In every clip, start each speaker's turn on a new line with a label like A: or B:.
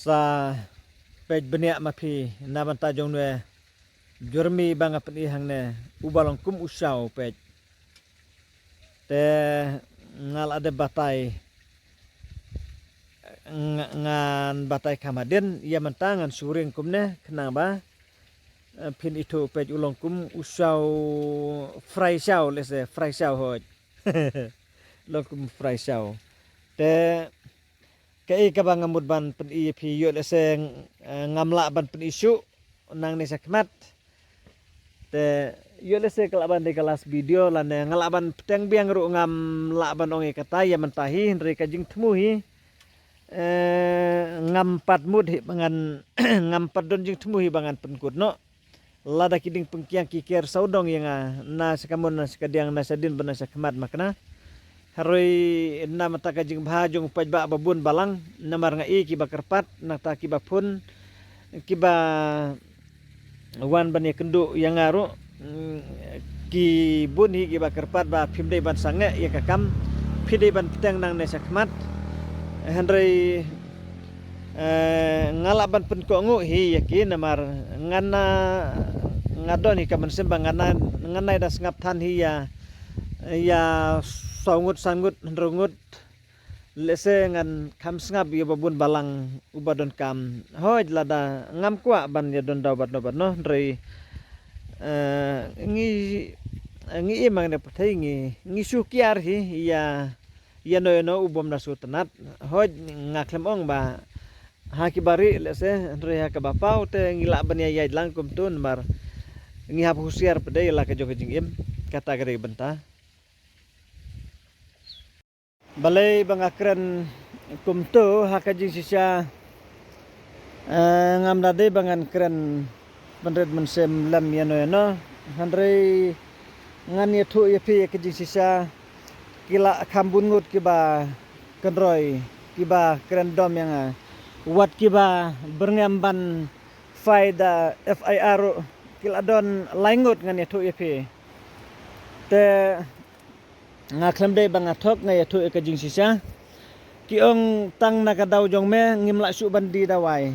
A: sa pej beniak mapi naban tajong ne jurmi banga peni hang ne ubalong kum usau pej te ngal ada batai ngan batai kamadin ia mentangan suring kumne kenapa pin itu pej ulong kum usau fry shau lese fry shau hoj long kum fry shau te kei kabang ngamut ban pen i pi yo lese ngamla ban pen isu nang ni sakmat te yo lese kelaban di kelas video lan ngalaban peteng biang ru ngam laban onge kata ya mentahi ndri kajing temuhi ngampat mud hi bangan ngampat don jing temuhi bangan penkut no lada kiding pengkiang kiker saudong yang na sekamun na sekadiang na sadin bana sakmat makna haroi na mata kajing bahajong pajba babun balang namar ngai kiba kerpat nata kiba pun kiba wan bani kendu yang ngaru ki bun hi kiba kerpat ba pimdei ban sange ya kakam pidei ban peteng nang ne sakmat handrei ngalaban penkongu hi yakin namar ngana ngadon hi kaman sembang ngana das ngaptan hi ya sangut ndrungut lese ngan kam sngap ya babun balang ubadon kam hoj lada ngam kwa ban ya don dabat no ndrei ngi imang ne pathai ngi sukiar hi ya no ubom na sutenat hoj ngaklem ong ba hakibari lese ndrei hakabapau te ngila ban ya lang kum tun mar ngi hap husiar pedai la ka jong im kata gere benta balai bangakren kum tu hakajing sisa ngam dade bangan kren benred mensem lam yano handrei ngan yetu yepi kajing sisa kila kambun ngut kiba kendroi kiba kren dom yang wat kiba berngamban faida FIR kila don laingut ngan yetu yepi te ngaklem dei bangathok ngai yetu ekajing sisa kiong tang nakadaw jong me ngimla su bandi dawai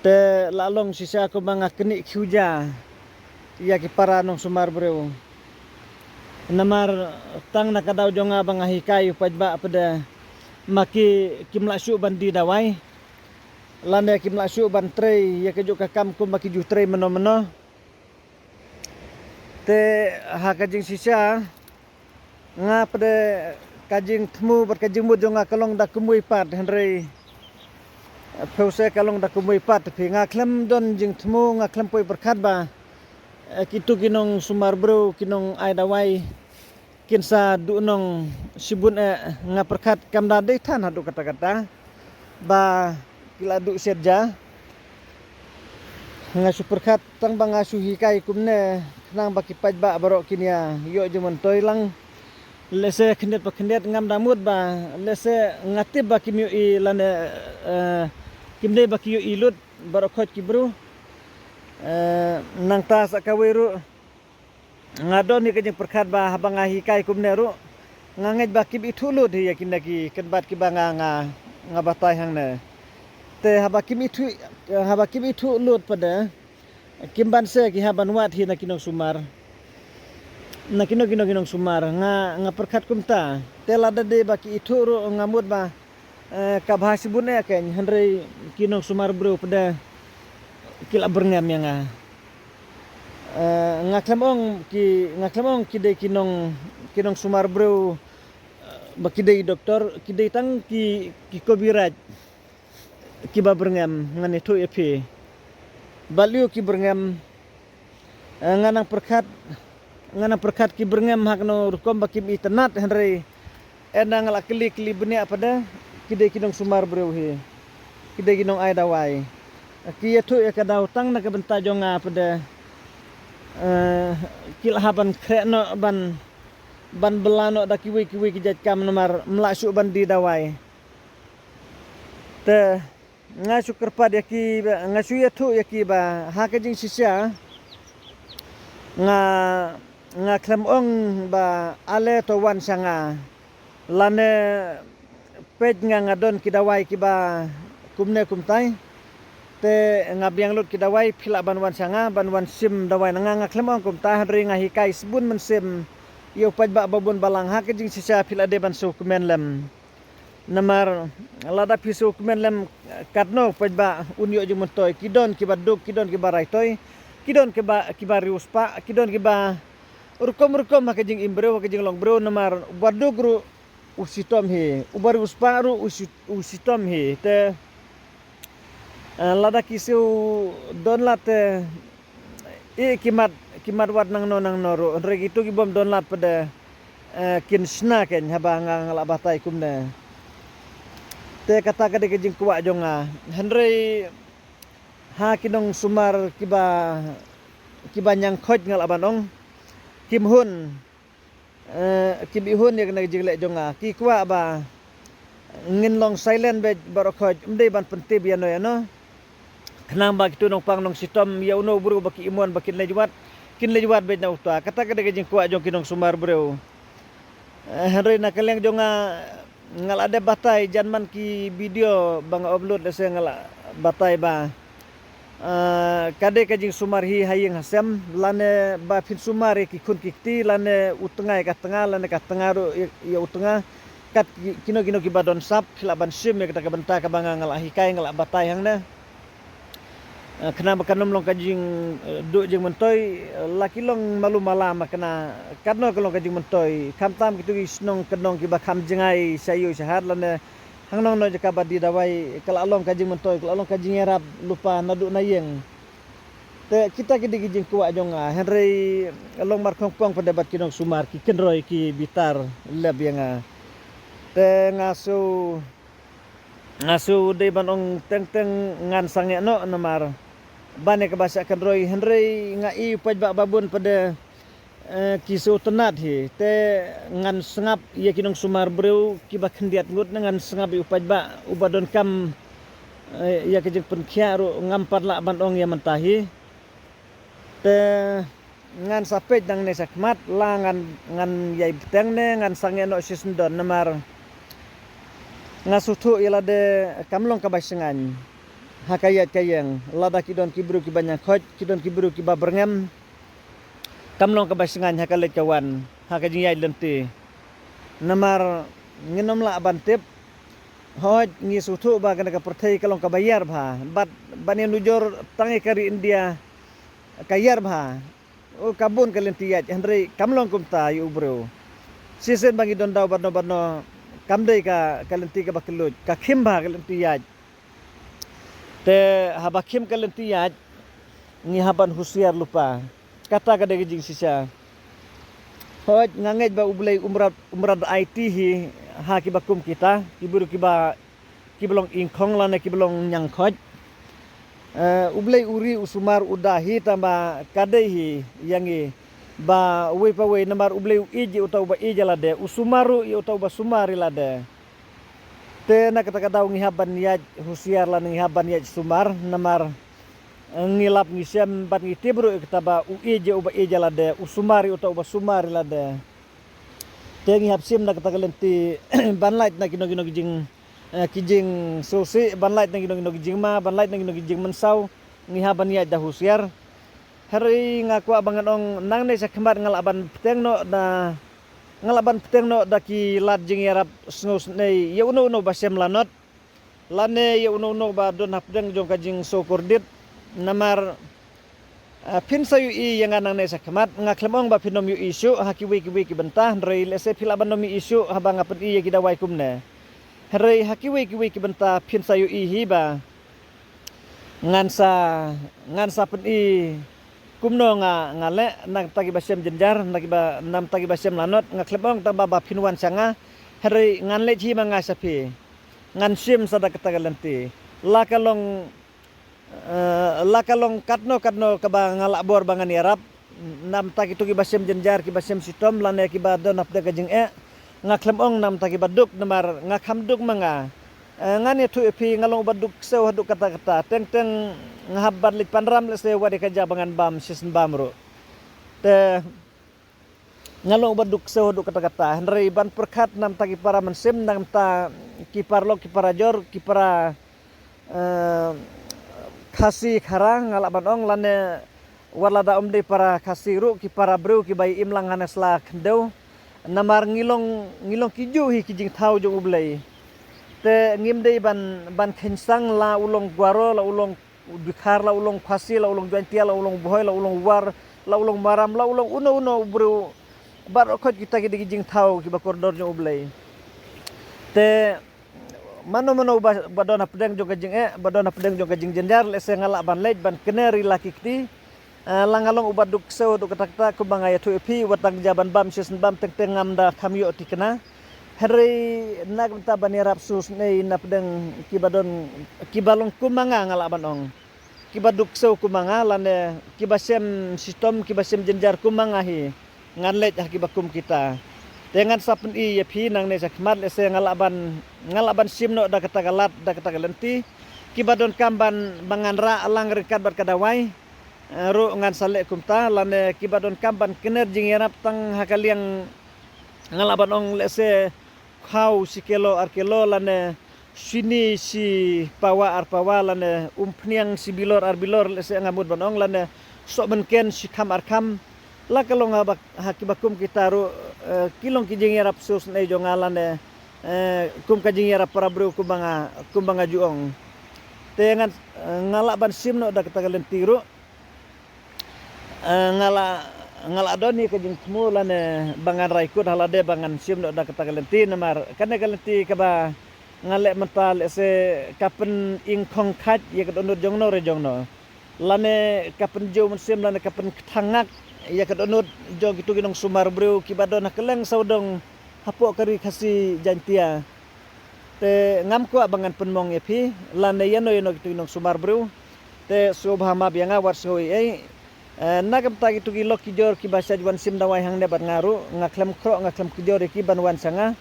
A: te lalong sisa ko banga keni khuja ya ki para nong sumar breu namar tang nakadaw jong banga hikai pajba pada maki kimla su bandi dawai lande kimla su ban trei ya kejuk kakam ko maki ju trei meno te hakajing sisa nga pada kajing temu berkajing mud jong kalong da kumui pat hendrei pause kalong da kumui pat phi nga klem don jing temu nga klem poi berkat ba kitu kinong sumar bro kinong ai dawai kinsa du nong sibun nga perkat kamda de tan hadu kata-kata ba kila du serja nga superkat tang bang asuhi kai kumne nang baki pajba barok kinia yo jemon toy lang lese kendet ngam damut ba lese ngatib ba kimyo i lane kimde ba kiyo ilut barokot kibru nang ta sakawiru ngadon ni kajing perkat ba habang hikai kumneru ngangej ba kib itulut hi yakin lagi kenbat kibanga nga batai hang ne te habakim itu lut pada kimban se ki haban wat hi nakinong sumar nakinong sumar nga perkat kumta telada de baki itu ro ngamut ba kabhasibun ken hendrei kinong sumar bro pada kila berngam yang ngaklamong ki de kinong sumar bro baki de doktor ki de tang ki kobiraj ki ba berngam ngan itu epi baliu ki berngam nganang perkat ki berngam hakno rukom bakim itnat hendrei enang la kli beni apada kide kinong sumar breuhi kide kinong ai dawai ki yetu ekadaw tang na kabenta jonga pada kilhaban krekno ban belano da kiwi kijat kam nomar mlasu ban di dawai te ngasu kerpad yaki ngasu yetu yaki ba hakajing sisa nga klem ong ba ale to wan sanga lane pej nga ngadon kidawai kiba kumne kumtai te ngabiang lut kidawai phila banwan sanga banwan sim dawai nanga ngaklem ong kumta ri ngahikai sebun mensim yo pajba babun balang ha kejing sisa phila de ban su kumen lem namar lada pisu kumen lem katno pajba unyo ju montoy kidon kibaduk kidon kibarai toy kidon kibari uspa kidon kiba urkom kejing imbreu kejing long bro namar baduk ru usitom he ubari uspa ru usitom he te lada kisu donlat kimat wat nang noro reg itu kibom donlat pada kin sna ken haba ngala batai kumne te kata kade kejing kuak jonga henry ha kinong sumar kiba nyang khoj ngala banong kim hun kim ihun ya kena jiglek jonga ki kuak ba ngin long silent be barokhoj mdei ban pentib ya no kenang ba kitu nong pang nong sitom ya uno buru baki imuan bakin lejuat kin lejuat be na uta kata kade kejing kuak jong kinong sumar bro henry na keleng jonga ngal ada batai janman ki video bang upload dese ngala batai ba kade kejing sumar hi hayeng hasem lane ba fin sumar ki kun kikti lane utengai ka tengah lane ka tengah ru ya utengah kat kino ki badon sap khilaban sim ya kita benta ka bang ngala hikai ngala batai hangna kena makanum long kajing duk jeng mentoy laki long malu malam kena kadno kalong kajing mentoy kamtam kitu isnong kenong kiba kam jengai sayu syahat lane hangnong no jaka badi dawai kala along kajing mentoy kala along kajing erap lupa naduk nayeng te kita kidi kajing kuak jonga henry along mar kongpong pendapat kinong sumar ki kenroy ki bitar leb yang te ngasu de banong teng ngan sange no namar bane ke bahasa kenroy henry ngai pajba babun pada kisu tenat hi te ngan sengap ya kinong sumar breu kiba kendiat ngut ngan sengap upajba ubadon kam ya kejeng penkhia ru ngampat la bandong ya mentahi te ngan sapej dang ne sakmat la ngan yai beteng ne ngan sange no sisendon namar ngasutu ila de kamlong kabasengan hakayat kayeng lada kidon kibru kibanya khoj kidon kibru kiba berngam kamlong kabasengan hakalet kawan hakajing yai lenti namar nginom la bantip hoj ngisutu ba kana ka perthai kalong kabayar bha bat bani nujur tangi kari India kayar bha o kabun kalenti yat henry kamlong kumta yu bro sisen bangi don daw badno kamdei ka kalenti ka bakelut ka khimba kalenti yat te habakim kalenti yat ngi haban husiar lupa kata kada gejing sisa hoj ngangej ba ublay umrad IT hi ha kibakum kita kiburu kiblong ingkhong lane kiblong nyangkhoj ublay uri usumar udahi tamba kadai hi yangi ba we pa we namar ublay iji utau ba ijalade usumaru i utau ba sumari lade te na kata daw ngihaban yaj husiar lan ngihaban yaj sumar namar ngilap ngisem bat ngitibru kita ba ije uba ijalade usumari utau ba sumari lade te ngihap sim na kata kalenti banlight na kino kijing sosi banlight na kino kijing ma banlight na kino kijing mensaw ngihaban yaj da husiar hari ngaku abangan ong nang ne sakembar ngalaban peteng no na ngalaban peteng no daki lat jing yarap snus nei ya uno basem lanot lane ya uno ba don hapdeng jong kajing sokordit namar pin sayu i yang nang ne sakemat ngaklemong ba pinom yu isu hakiwi ki bentah rei lese pilaban nomi isu habang apet i kita wai kumne rei hakiwi ki bentah pin sayu i hiba ngansa pen i kumno ngale nak tagi basem jenjar nam tagi basem lanot ngaklebong tamba ba pinwan sanga hari nganle ji manga sapi ngan sim sada katagalenti lakalong katno kaba ngalak bor bangan yarap nam tagi tu ki basem jenjar ki basem sitom lane ki badon apda kajing ngaklebong nam tagi baduk namar ngakhamduk manga ngani tu epi ngalong baduk sew haduk kata teng ngahabat lit panram le sewa de kaja bangan bam sisen bamro te ngalong baduk sew haduk kata henry ban perkat nam tagi para mensim nam ta kiparlok kiparajor kipara khasi khara ngalaban ong lane warlada umde para khasi ru ki para bru ki bai imlang hanesla khendeu namar ngilong kiju hi kijing thau jo ublei te ngimdei ban khensang la ulong gwaro la ulong bikhar la ulong khasi la ulong jantia la ulong boy la ulong war la ulong maram la ulong uno bru bar khot kita ki kijing thau ki bakordor jo ublei te mano badona pedeng jo kajing badona pedeng jo kajing jenjar lese ngalak ban lej ban keneri laki kti langalong ubat duk seu duk katakta kubangaya tu epi watang jaban bam sisen bam teng ngamda kamyo tikena hari nag mta banirap sus nei na pedeng kibalong kumanga ngalak ban ong kibaduk seu kumanga lane kibasem sistem kibasem jenjar kumanga hi nganlej kibakum kita dengan sapen i yepi nang ne sakmat lese ngalaban simno da katagalat da katagalenti kibadon kamban manganra alang rekat bar kadawai ru ngan sale kumta lane kibadon kamban kener jingerap tang hakaliang ngalaban ong lese khau sikelo arkelo lane sini si pawa arpawa lane umpniang si bilor arbilor lese ngamud banong lane sok menken si kam arkam la kalau ngabak hakibakum kita ru kilong kijing yarap sus nei jongalan kum kajing yarap para bro kumbanga juong tengan ngala ban simno da katagalan tiru ngala doni kajing smulan bangan raikut halade bangan simno da katagalan ti namar kane galanti kaba ngale mental se kapen ingkong khat ye kadonur jongno re jongno lane kapen jo musim lane kapen thangak ya kadonut jong itu ginong sumar bro kibadon keleng saudong hapok kari khasi jantia te ngam ko abangan penmong epi lane yano itu ginong sumar bro te subhama bianga war soi nagam tagi tu gilok kijor kibasa juan sim dawai hang nebat ngaru ngaklem kro ngaklem kijor ki banwan sanga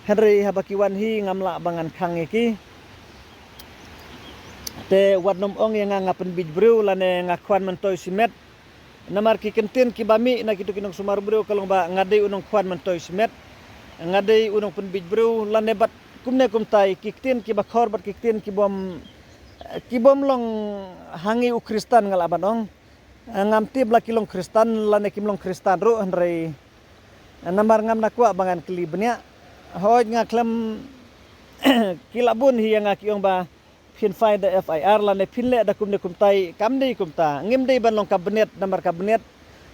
A: henry habakiwan hi ngamla abangan khang eki te wadnom ong yang ngapen bij bro lane ngakwan mentoy simet namar ki kentin ki bami na kitu kinong sumar bro kalong ba ngadai unong kwan mentoy simet ngadai unong pun bij bro lanebat kumne kumtai kiktin ki bakhor bat kiktin ki bom long hangi u kristan ngalaban ong ngamti bla kilong kristan lane kimlong kristan ru henrei namar ngam nakwa bangan kelibnya hoj ngaklem kilabun hi yang akiong ba pin find the FIR lane pinle da kumne kumtai kamdei kumta ngimdei ban long kabinet namar kabinet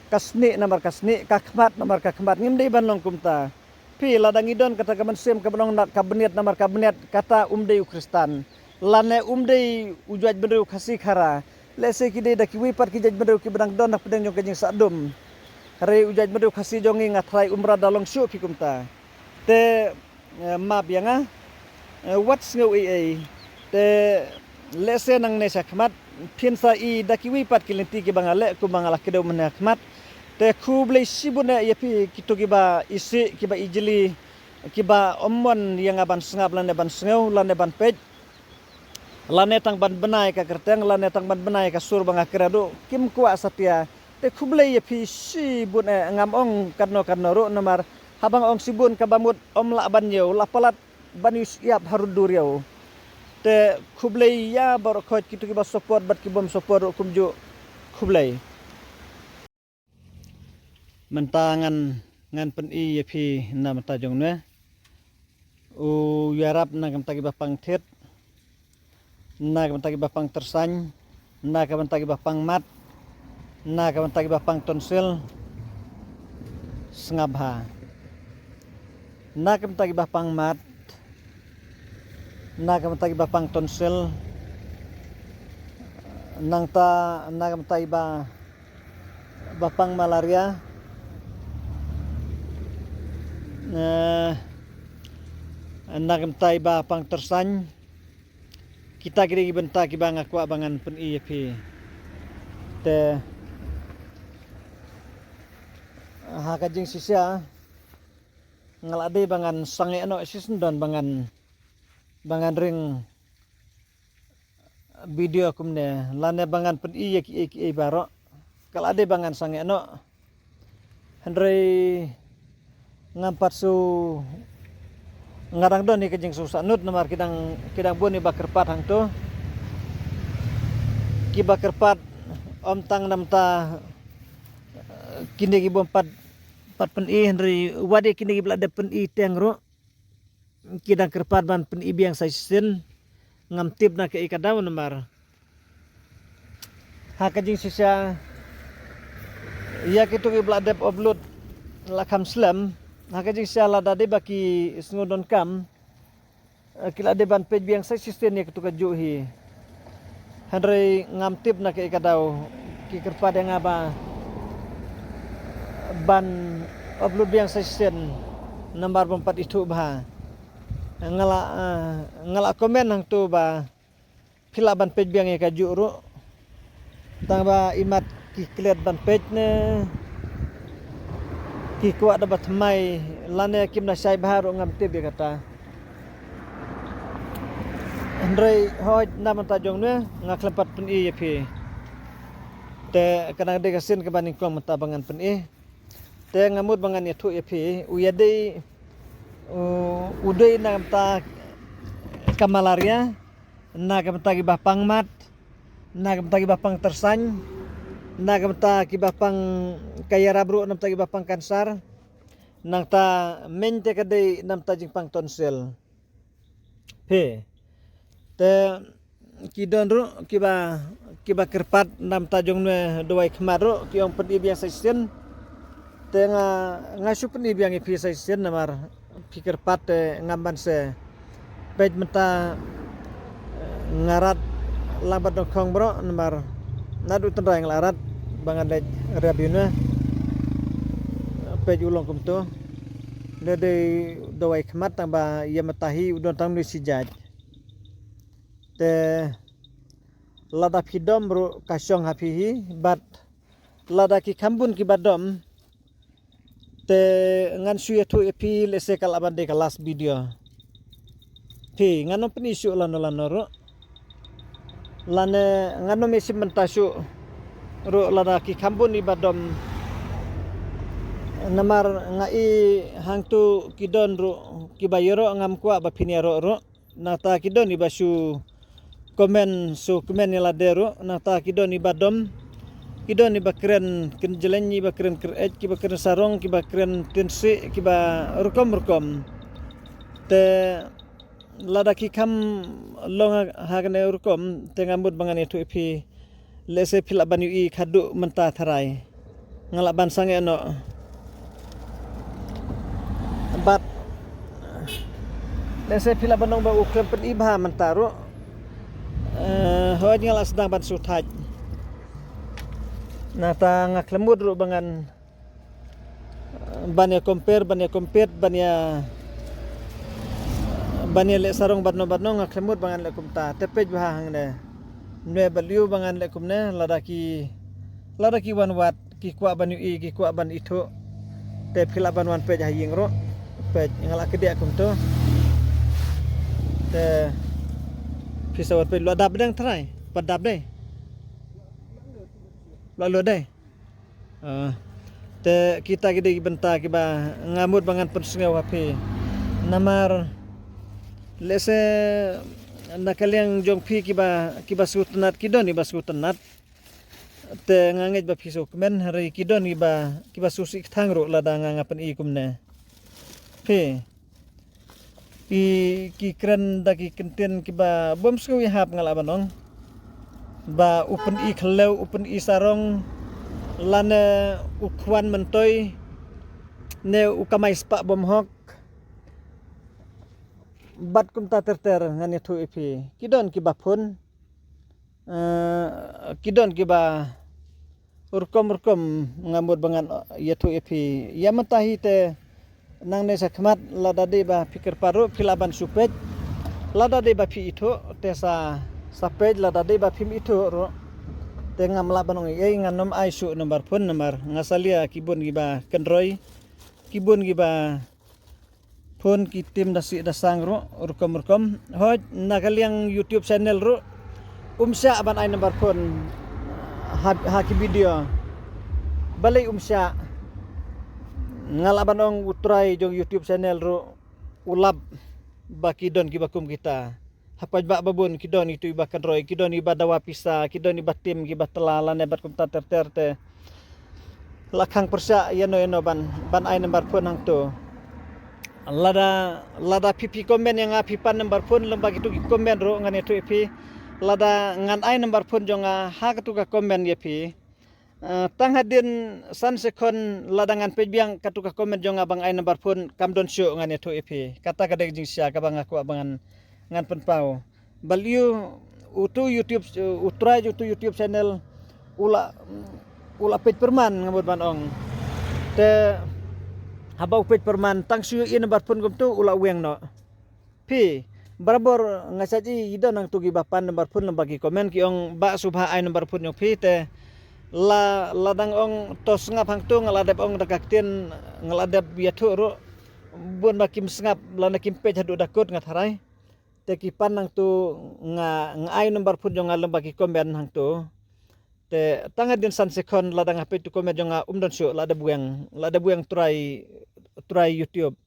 A: kasni namar kasni kakmat namar kakmat ngimdei ban long kumta pi ladang idon kata kaman sem kabanong kabinet namar kabinet kata umdei kristan lane umdei ujuaj beru khasi khara lese kidei da kiwi par kijaj beru ki benang don nak pedeng jong kajing sadum hari ujuaj beru khasi jongi ngatrai umrah dalong syu ki kumta te map yanga what's ngau te lese nang ne sakmat pinsa i dakiwi pat kilenti ki bangale ku bangala kedo menakmat te kuble sibuna yapi kitu kiba isi kiba ijili kiba omon yang aban sengap lane ban sengau lane ban pej lane tang ban benai ka kerteng lane tang ban benai ka sur banga kerado kim kuwa satia te kuble yapi sibun ngam ong karno ro namar habang ong sibun kabamut om la ban yeu lapalat banus yap haruduriau te kublai ya barokot kitu kiba support bat kibom support kumju kublai mentangan ngan pen i yapi na mata jongna u yarap na kam tagi bapang thet na kam tagi bapang tersany na kam tagi bapang mat na kam tagi bapang tonsil sengabha na kam tagi bapang mat na kam tagi bapang tonsil nang ta na kam tagi bapang malaria na kam tagi bapang tersany kita kiri benta kiba ngaku abangan pen IEP te hakajing sisia ngalade bangan sange ano sisendon bangan ring video kumne lane bangan pen IEK baro kalade bangan sange ano hendrei ngampat su ngarang don ni kajing susah nut namar kidang buni bakar pat hang tu kiba kerpat om tang nam ta kini gibo pat pen i henry wadi kini gibla de pen i teng ro kidang kerpat ban pen i biang sai sin ngam tip na ke ikadaw namar hakajing sisa ya kitu gibla de upload lakam slam hakajing sala dade baki sngodon kam kila de ban page biang sai sistem ya kitu kaju hi henry ngam tip na ke ikadaw ki kerpat yang aba ban upload biang session nomor 4 itu bah ngala komen hang tu bah pila ban page biang ka juru tang ba imat ki clear ban page ne ki kuat dapat mai lane kim na sai baharu ngam tip dia kata Andre hoj nama tajong ne ngaklempat pen i yapi te kadang de kasin ke baning kom matabangan pen i te ngamut bangan itu yapi uyade udai na ta kamalaria na kamta gibah pangmat na kamta gibah pang tersany na kamta gibah pang kaya rabru nam ta gibah pang kansar nang ta mente kadai nam ta jing pang tonsil pe te kidon ru kiba kerpat nam tajong ne doai kemaro ki ong pedi biasa sen te ngasu pedi biang ipi sai sen namar pikir pat ngamban se pej menta ngarat lambat dongkong bro namar nadu tendra yang larat bangan de rabine pej ulong kum tu de doai kemat tamba ia matahi udon tang ni sijaj te lada pidom bro kasyong hapihi bat lada ki kambun ki badom te ngan suya tu epi lese kal abande ka last video pi ngano penisu lano ro lane ngano mesim mentasu ro lada ki kambun ni badom namar ngai hangtu kidon ro kibayero ngam kwa ba piniaro ro nata kidon ni basu komen ni ladero nata kidon ni badom kidon ni bakren ken jelenyi bakren kret ki bakren sarong ki bakren tensi ki ba rukom te lada ki kam long hagne rukom te ngambut bangan itu ipi lese pila ban ui khadu menta tharai ngala ban sange no bat lese pila banong ba ukem pen ibha mentaro hoj ngala sedang ban suthaj nata ngaklemud ru bangan banya compare banya le sarong badno ngaklemud bangan le kumta tepej bah hang ne baliu bangan le kumne ladaki wan wat ki kwa ban ui ki kwa ban itu te phila ban wan pej haying ro pej ngala kede kum tu te pisawat pe lu dab deng trai padab deh lalu deh te kita gede benta kiba ngamut bangan persengau hape namar lese nakaliang jongpi kiba sutenat kidon iba sutenat te ngangej ba pisau kemen hari kidon kiba susi thangro lada ngangapen i kumne pe ki kren daki kenten kiba bom sku hap ngala banong ba open i khlew open i sarong lane ukwan mentoy ne ukamai spa bom hok bat kum ta terter ngani thu ipi kidon kiba phun kidon kiba urkom ngamut bangan yathu ipi yamatahi te nang ne sakmat lada de ba pikir paru filaban supej lada de ba pi itu tesa sapej lada de ba pim itu ro tengam laban ong ei nganom aisu nomor pun nomor ngasalia kibun giba kendroi kibun giba pun kitim dasi dasang ro urkom hoj nakaliang YouTube channel ro umsya ban ai nomor pun haki video balai umsya ngalaban ong utrai jong YouTube channel ro ulab baki don kibakum kita hapaj ba babun kidon itu iba kadroi kidon iba dawa pisa kidon iba tim iba telalan bat kumta ter lakhang persa yano ban ai number phone hang tu lada pipi komen yang api pan number phone lembagi tu komen ro ngan itu pi lada ngan ai number phone jonga ha tu ka komen ye pi tang hadin san sekon lada ngan pebiang katu ka komen jonga bang ai number phone kamdon show ngan itu pi kata kadek jing sia ka bang aku abangan ngan penpau baliu utu YouTube utrai utu YouTube channel ula page perman ngamut banong te habau page perman tang siu in number phone gum tu ula weng no pi barabor ngasaji ida nang tugi bapan number phone lembagi komen ki ong ba subha ai number phone yo pi te ladang ong tos ngap hang tu ngaladep ong dakaktin ngaladep biatu ro bun makim sngap lana kim page hadu dakut ngatharai te kipan nang tu ngai number phone jo ngalembagi komen hang tu te tanga din san sekon ladang hape tu komen jo umdon syu lada buang try YouTube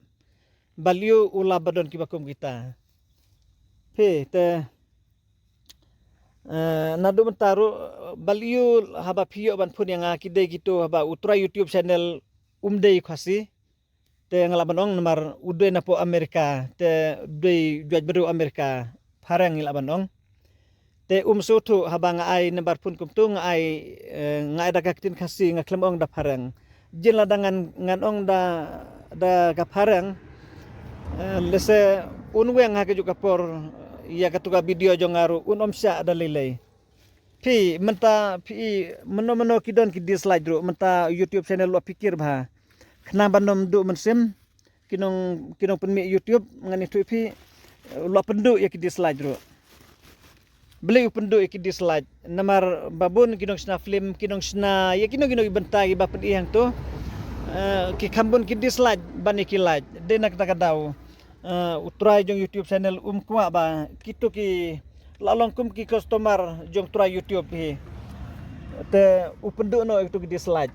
A: baliu ula badon kibakum kita pe te nadu mentaru baliu haba pio ban phun yang akide gitu haba utrai YouTube channel umdei khasi te ngalaban ong nomor udai napo Amerika te dui juaj beru Amerika parang ngalaban ong te sutu haba ngai nomor pun kumtu ngai dakaktin khasi ngaklem ong da parang jin ladangan ngan ong da ka parang lese unweng ha ke juga por ya katuka video jo ngaru sya ada lelei pi menta pi meno kidon ki dislike ro menta YouTube channel lo pikir bah kena bandom du mensim kinong penmi YouTube ngani tu pi lo pendu ya ki dislike ro beli pendu ya ki dislike namar babun kinong sna film kinong sna ya kinong bentai ba pen yang tu ki kambun ki dislike bani ki like de nak takadau utrai jong YouTube channel kwa ba kitu ki lalong kum ki customer jong try YouTube hi te upendu no itu ki dislike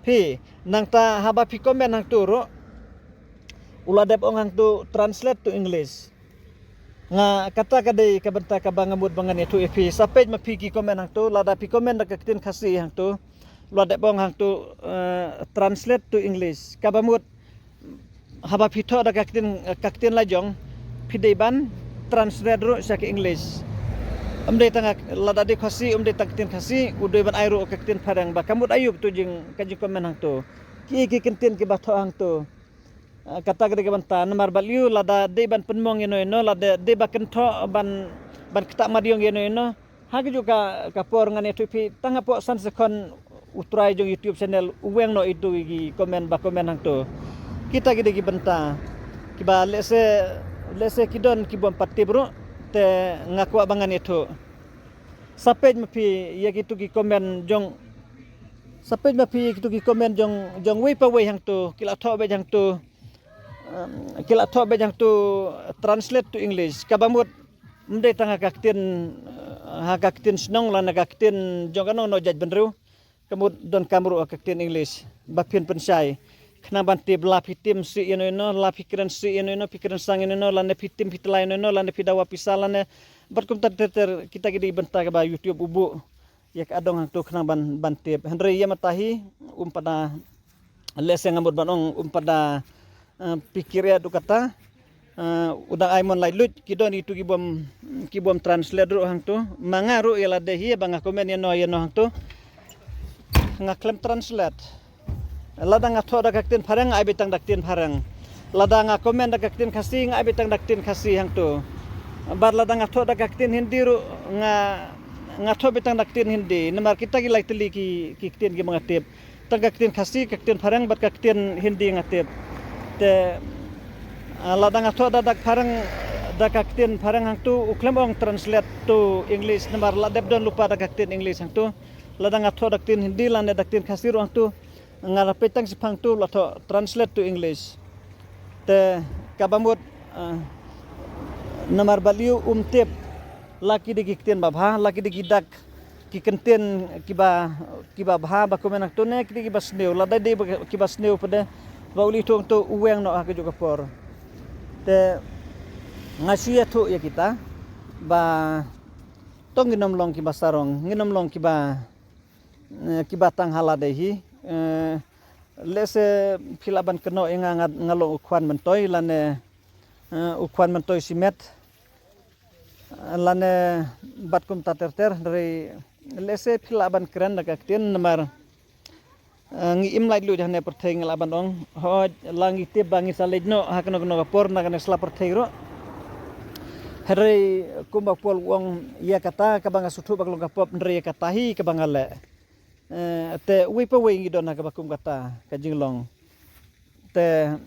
A: pi nang ta haba pi komen hang tu ro ula dep ong hang tu translate to English nga kata kadai ka benta ka bangamud bangan itu pi sapej ma pi ki komen hang tu lada pi komen da kaktin khasi hang tu ula dep ong hang tu translate to English ka bamut haba pito da kaktin lajong pidaiban translate ro sa ke English umdai tangak lada de khasi umdai taktin khasi udoi ban airo kaktin parang ba kamut ayub tu jing kajing komen hang tu ki kentin ki batho hang tu kata gede banta nomor baliu lada de ban penmong eno lada de ba kentho ban ketak madiong eno hagi juga kapor ngan itu pi tangapo san sekon utrai jong YouTube channel uweng no itu gi komen hang tu kita gede banta kiba lese kidon kibom pati bro te ngaku abangan itu sapej mapi ya gitu ki komen jong sapej mapi gitu ki komen jong wei pa wei hang tu kila tho be hang tu translate to English kabamut mde tanga kaktin snong lana kaktin jong kanong no jaj benru kamut don kamru kaktin English bapin pensai kenaban tib la pitim si ino la pikiran si ino pikiran sang ino lana pitim pitla ino lana pidawa pisalane berkum ter kita gidi bentar ba YouTube ubu yak adong hang tu kenaban bantib henry ya matahi pada lese ngamut banong pada pikir ya du kata udang aimon lailut kidon itu kibom translate ro hang tu mangaru ya ladehi banga komen ya no hang tu ngaklem translate ladang atho da kaktin parang ai betang daktin parang ladang komen da kaktin khasi ai betang daktin khasi hang tu bar ladang atho da kaktin hindi ro ngatho betang daktin hindi namar kita gi lai teli ki kaktin gi mangatip tang kaktin khasi kaktin parang bat kaktin hindi ngatip te ladang atho da parang da kaktin parang hang tu uklem ong translate to English namar ladep don lupa da kaktin English hang tu ladang atho daktin hindi lan daktin khasi ro hang tu ngarapetang sipang tu lato translate to English te kabamut namar baliu tip laki digiktin babha laki digidak kikenten kiba bha ba komen tu ne kiba sneu lada de kiba sneu pada bauli tu uweng no ha juga por te ngasia tu ya kita ba tong nginom long kiba sarong nginom long kiba kiba tang haladehi lese philaban keno inga ngalo ukwan mentoy lane ukwan mentoy simet lane batkum taterter dari lese philaban keren nakaktin namar ngi imlai lu jahne perthai ngalaban ong ho langi tip bangi salejno hakno no kapor nakane sla perthai ro hari kumbak pol wong ia kata kabanga sutu baklong kapop ndre katahi kabangale te wipa wingi dona kabakum kata kajinglong te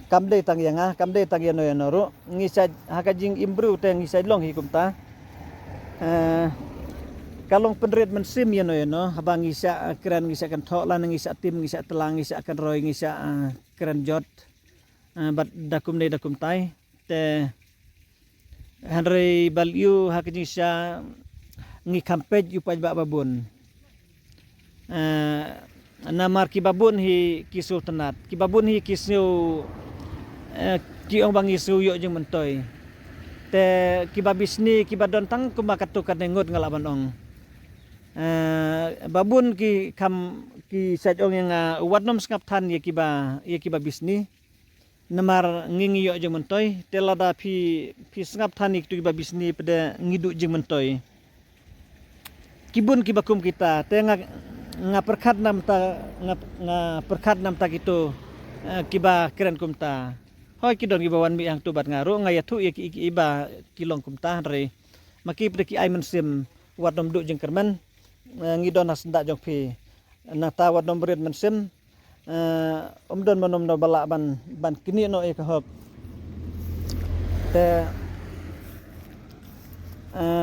A: kamde tang yanga kamde tang yano yanoro ngisa hakajing imbru te ngisa long hikumta kalong penrit mensim yano habang ngisa keren ngisa kan thok lan ngisa tim ngisa telang ngisa kan roy ngisa keren jot bat dakum ne dakum tai te Henry Balyu hakajing sya ngi kampej upaj ba babun namar kibabun hi kisu tenat kibabun hi kisu kiong bang isu yo jeng mentoy te kibabisni kibadon tang kumakatu kanengut ngalaban ong babun ki kam ki sajong yang wadnom skap than ye kiba bisni namar ngingi yo jeng mentoy telada pi skap than ik tu kiba bisni pada ngidu jeng mentoy kibun kibakum kita te nga perkhat nam ta gitu kiba keren kumta hoi kidon gibawan mi yang tubat ngaru ngayatu ya ki iba kilong kumta re maki pde ki ai mensim wadom du jeng kerman ngidon nasnda jong pi nata wadom berit mensim omdon manom no bala ban kini no e kahop te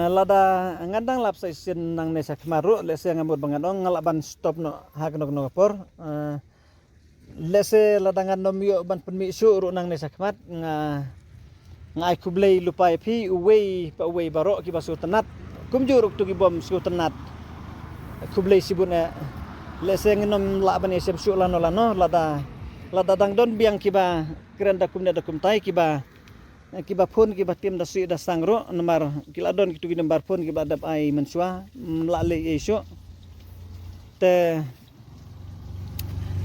A: lada ngandang lapsai sin nang nesa kemaru lese ngamur bangadong ngalaban stop no hakno no kapor lese lada ngandom yo ban penmi su ru nang nesa kemat ngai kublei lupai pi uwei pa uwei baro ki basu tenat kumjuruk tu ki bom su tenat kublei sibuna lese ngenom laban esem su lano lada dangdon biang kiba keren dakum tai kiba pun kiba tim dasi da sangro nomor kiladon kitu nomor pun kiba dap ai mensua mlale isu te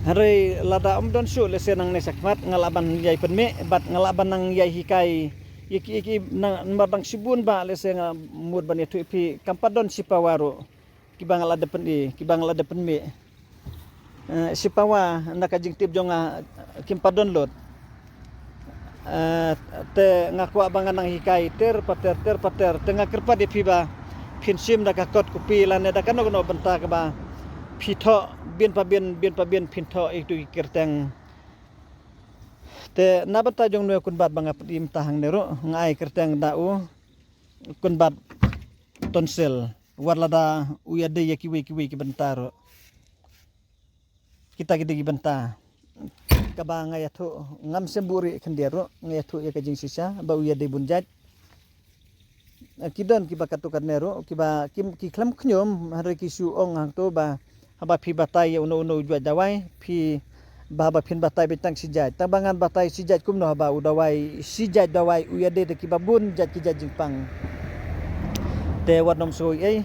A: hari lada omdon su lese nang nesakmat ngalaban yai penme bat ngalaban nang yai hikai iki nang mabang sibun ba lese ngamud ban itu pi kampadon sipawaro kiba ngalada pendi kiba ngalada penme sipawa nakajing tip jonga kimpadon lot te ngakwa bangan nang hikai ter pater tengah kerpa di piba pinsim dak kot kupi lan dak no benta ka ba pitho bin pa bin pinto itu kerteng te nabata jong no kun bat banga pdim tahang nero ngai kerteng dau kun bat tonsel warlada uyade kiwi ki bentaro kita gidi benta kabang ngayatu ngam semburi kendero ngayatu ya kajing sisa ba uyade bunjat kidon kiba katukan nero kiba ki klam knyom hari kisu ong hang to ba haba pi batai uno jua dawai pi ba pin batai betang sijat tabangan batai sijat kumno haba udawai sijat dawai uyade de kiba bun jat ki jingpang te wadnom soi ai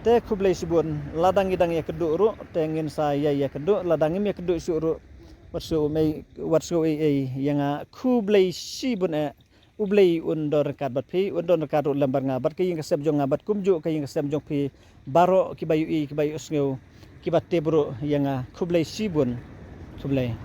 A: te kublai sibun ladang idang ya kedu ru tengin saya ya kedu ladang ya kedu suru warso ai yang kublai sibun ublei undor kat bat pi undor kat lambar ngabat kaying kasem jong ngabat kumju kaying kasem jong pi baro kibayu usngeu kibat tebro yang kublai sibun kublai